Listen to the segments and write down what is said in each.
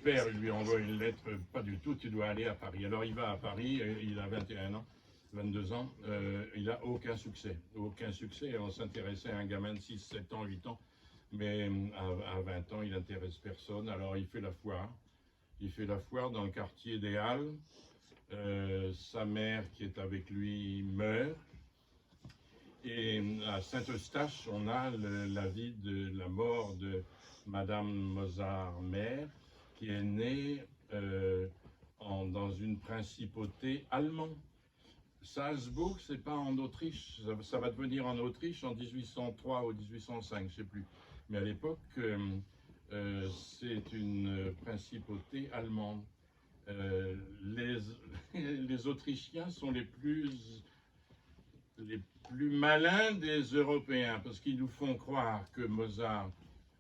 père lui envoie une lettre, pas du tout, tu dois aller à Paris. Alors il va à Paris, il a 21 ans, 22 ans, il n'a aucun succès. Aucun succès, on s'intéressait à un gamin de 6, 7 ans, 8 ans, mais à 20 ans, il n'intéresse personne. Alors il fait la foire. Il fait la foire dans le quartier des Halles. Sa mère qui est avec lui meurt. Et à Saint-Eustache, on a la mort de Madame Mozart mère, qui est née dans une principauté allemande. Salzbourg, c'est pas en Autriche, ça va devenir en Autriche en 1803 ou 1805, je sais plus. Mais à l'époque, c'est une principauté allemande. Euh, les, les Autrichiens sont les plus malins des Européens, parce qu'ils nous font croire que Mozart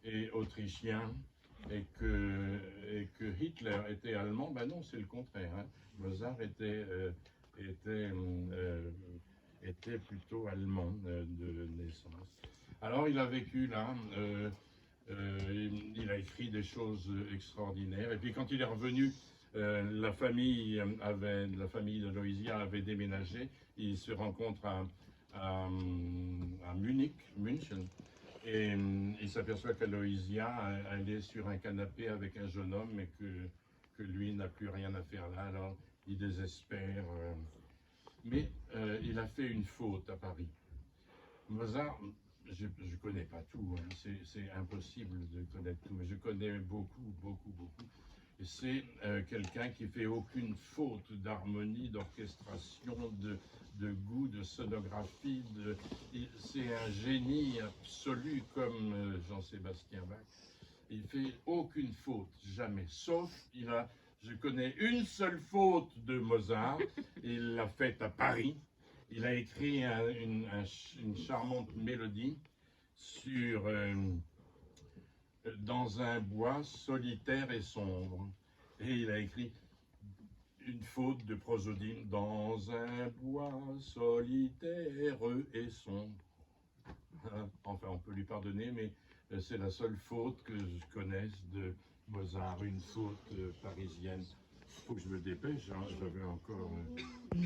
est autrichien et que Hitler était allemand. Ben non, c'est le contraire. Hein. Mozart était plutôt allemand de naissance. Alors il a vécu là, il a écrit des choses extraordinaires. Et puis quand il est revenu, la famille de Loisia avait déménagé. Il se rencontre à München. Et il s'aperçoit qu'Aloysia, elle est sur un canapé avec un jeune homme et que lui n'a plus rien à faire là. Alors il désespère. Mais il a fait une faute à Paris. Mozart, je ne connais pas tout, hein. C'est impossible de connaître tout, mais je connais beaucoup, beaucoup, beaucoup. Et c'est quelqu'un qui fait aucune faute d'harmonie, d'orchestration, de goût, de sonographie. C'est un génie absolu comme Jean-Sébastien Bach. Il fait aucune faute, jamais. Sauf, je connais une seule faute de Mozart. Il l'a faite à Paris. Il a écrit une charmante mélodie dans un bois solitaire et sombre. Et il a écrit une faute de prosodie dans un bois solitaire et sombre. Enfin, on peut lui pardonner, mais c'est la seule faute que je connaisse de Mozart, une faute parisienne. Il faut que je me dépêche, hein, j'avais encore...